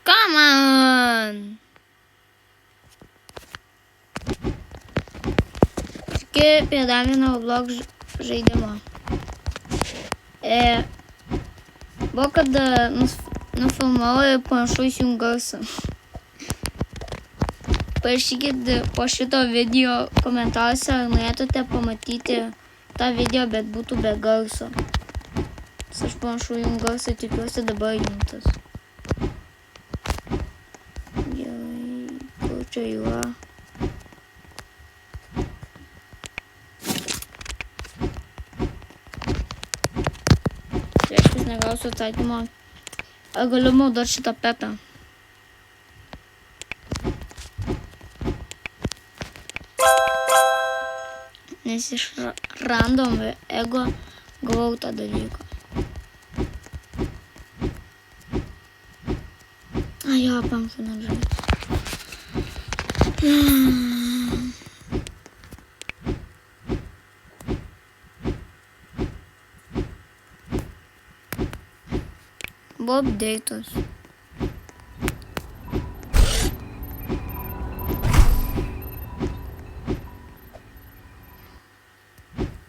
Come on! Sveiki, prie dar vieno vlog žaidimo. Buvo, kad nufilmavau ir panašu įsijung garsą. Parašykit po šito video komentaruose, ar norėtumėte pamatyti tą video, bet būtų be garso. Aš panašu įjung garsą, tikiuosi dabar įjungtas. Gerai, kur čia yra? Reiškia, negausiu atsakymą. Ar galiu naudoti šitą petą? Nes iš random ego gavau tą dalyką. Jo, pamfinu žaidžiu. Buvo update'us.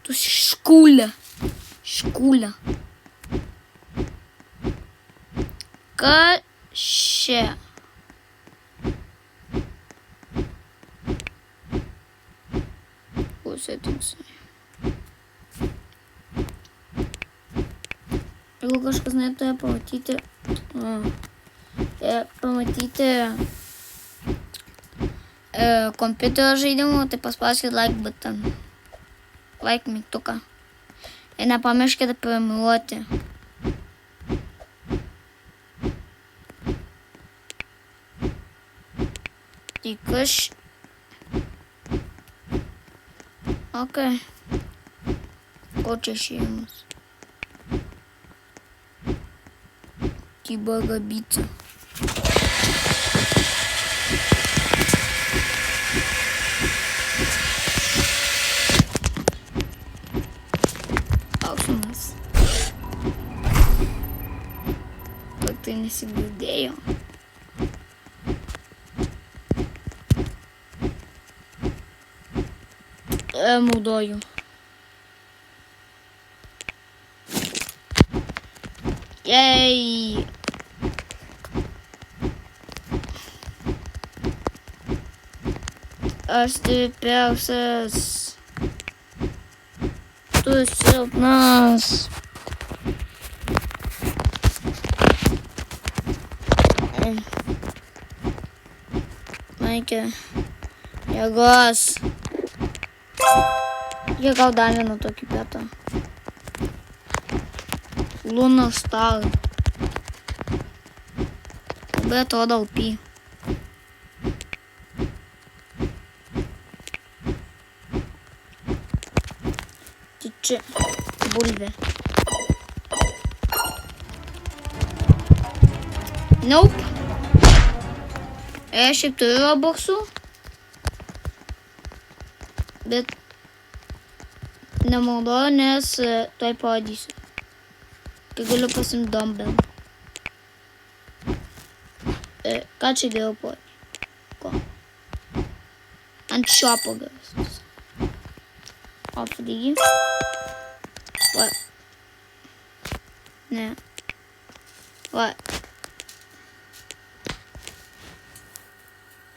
Tu škūlė. Škūlė. Ką šia? Settings. Jeigu kažkas norėtų pamatyti kompiuterio žaidimų, tai paspauskit like button. Like mygtuką. Ir nepamirškite prenumeruoti. Tai kas... Okay. Ko čia šeimas? Kibaga bica. Klausimas. Kad tai nesigirdėjo. Naudoju. Yay! Aš stipriausias. Tu silpnas. Reikia jėgos. Jie gal dar vieną tokį petą. Luna Star. Labai atrodo LP. Tai čia bulvė. Nope. Šiaip turiu robuxų. Bet nenaudoju, nes tuoj parodysiu. Kai galiu pasimti dumbbell. Ką čia geriau parodyti? Ko? Ant šiopo geras. O, free. Va. Ne. Va.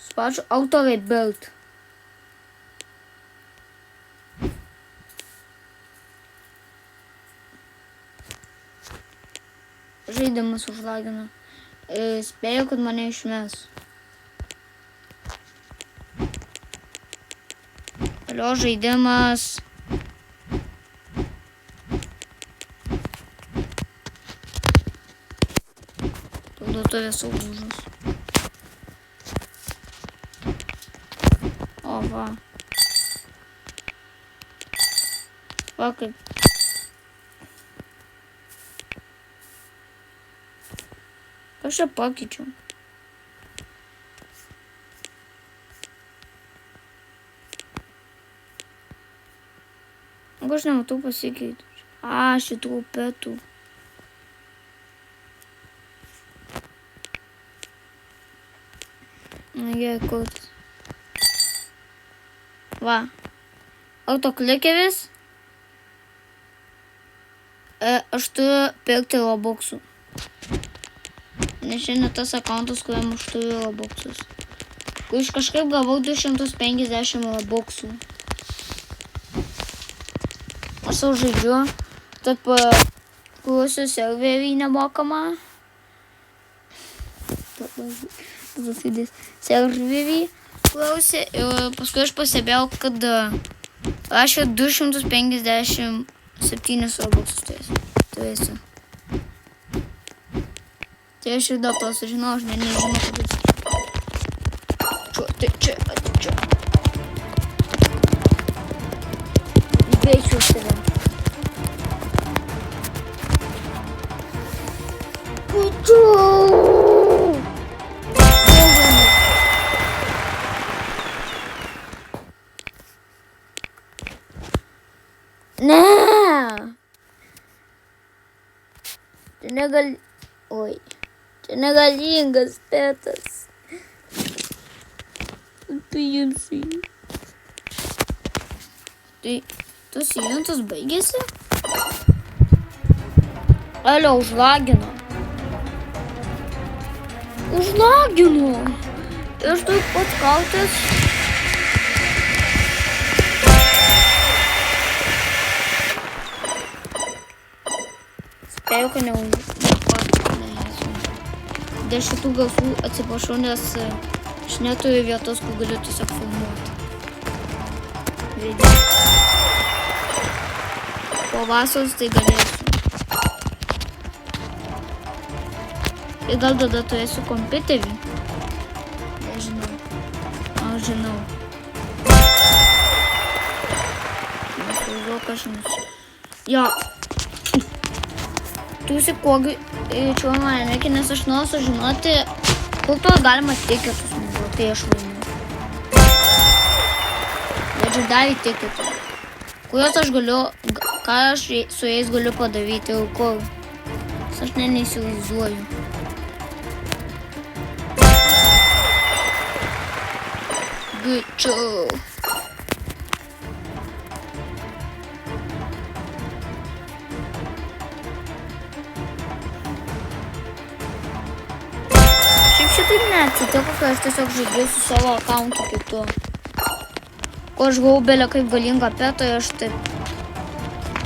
Spaudžiu auto rebuild. Žaidimas užlagino. Spėjau, kad mane išmes. Alio, žaidimas. Parduotuvės užlūžus. O, va. Va kaip. Aš čia pakeičiau. Aš nematau pasikeitų. Šitų petų. Gerai, kur. Va. Autoklikeris. Aš turiu pirkti robuxų. Nes šiandien tas akauntas, kuriam aš turiu robuxus. Kur iš kažkaip gavau 250 robuxų. Aš jau žaidžiu. Taip, klausiu serverį nemokamą. Serverį klausė ir paskui aš pasibėjau, kad aš jau 257 robuxus turėsiu. Tai aš ir dėl to sužinau, aš nežinau, kad čia. Bėčiau save. Ne! Čia negalingas petas. Paimsiu jį. Tai tas įjuntas baigėsi? Alio, užlagino. Ir aš turiu pats kautis. Spėjau, kad dėl šitų garsų atsiprašau, nes aš neturiu vietos, kur galiu tiesiog filmuoti. Video. Po vasaros tai galėsiu. Ir gal tada turėsiu kompiuterį? Nežinau. Aš žinau. Nesuvau kažkas. Jo. Tu esi kuo greičiau mane veikia, nes aš noriu sužinoti, kur to galima tiketus naudoti, tai aš laimiu. Legendary tiketų. Kuriuos aš galiu, ką aš su jais galiu padaryti ir kur. Aš neįsivaizduoju. Greičiau. Šitaip neatsitiko, kad aš tiesiog žaidžiu su savo akauntu kitu. Ko aš gavau belė kaip galingą petą, aš taip.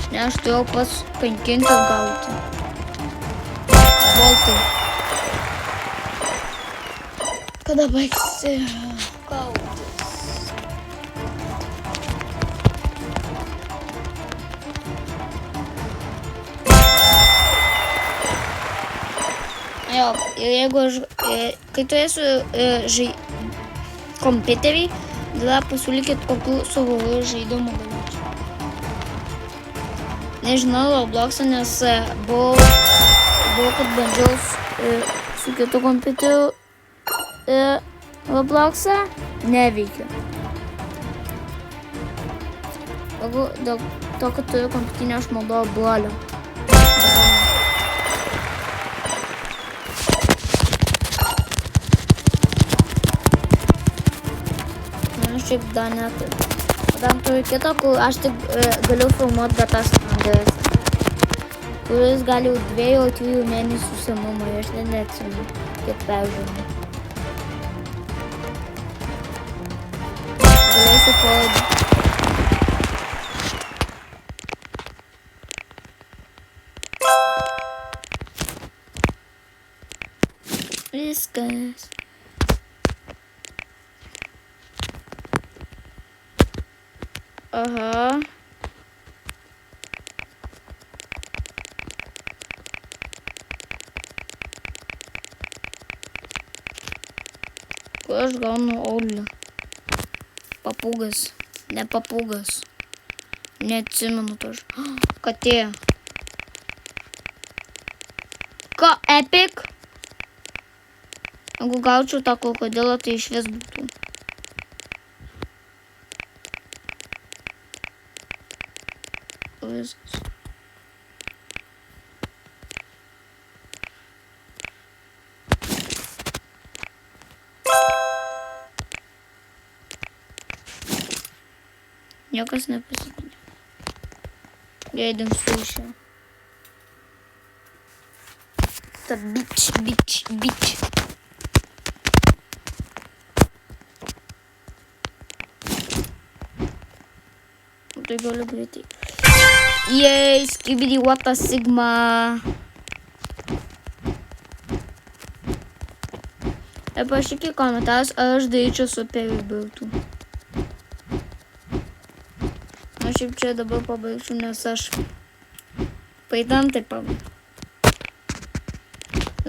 Ne, aš turėjau pats kankintis gauti. Voltai. Kada baigsi gautis? Jo, ir jeigu aš, kai turėsiu kompiuterį, tada pasiūlykit kokių savo žaidimų galėčiau. Nežinau Robloxą, nes buvo kad bandžiau su kitu kompiuteriu Robloxą, neveikia. Dėl to, kad turiu kompiuterinį, aš naudoju brolio. Šiaip dar neturiu. Dar turiu kitą, kur aš tik galiu filmuoti, bet aš Andrės. Kuris gali jau 2-3 mėnesių senumo, aš neatsimenu, kiek peržiūrėjau. Galėsiu parodyti. Viskas. Aha. Kur aš gaunu aulį? Papūgas. Ne papūgas. Neatsimenu to. Katė. Ką? Epic? Jeigu gaučiau tą krokodilą, tai išvis būtų. Viskas. Niekas nepasikeitė. Leidėm sušę. Ta bitch. Tai galiu greitai. Yay, skibidi what a sigma. Parašykite komentarus, ar aš daryčiau su peribiltų. Aš šiaip čia dabar pabaigsiu, nes aš paidam tai pabaigsiu.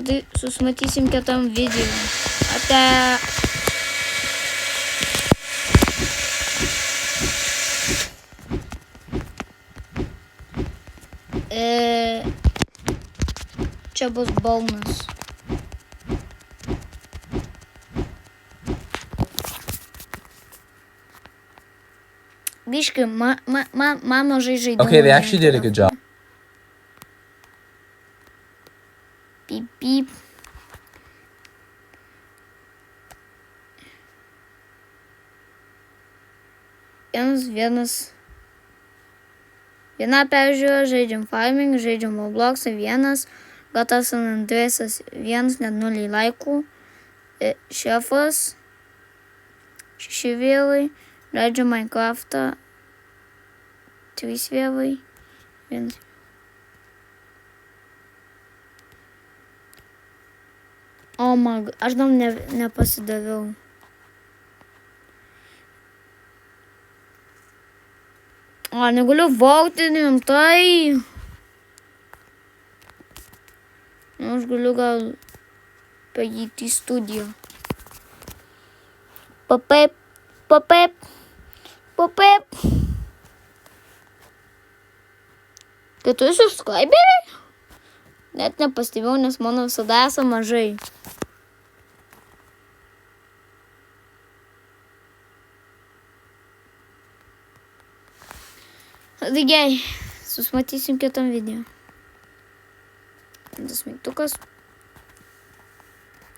Tai susimatysim kitam video. Ate. Čia bus balnas. Biškai, man mažai žaidimų. Okay, they actually did a good job. Pip. Viena peržiūra, žaidžiam Farming, žaidžiam Robloxą 1, GTA San Andreasas 1, net 0 laikų, Šefas 6 vėlai, žaidžiam Minecraftą 3 vėlai, 1. O, aš dar nepasidaviau. O, negaliu vogti rimtai. Aš galiu gal paeiti į studiją. Papep. 4 subscriberiai? Net nepastebėjau, nes mano visada esą mažai. Tai gerai, susimatysim kitam video. Tas mygtukas.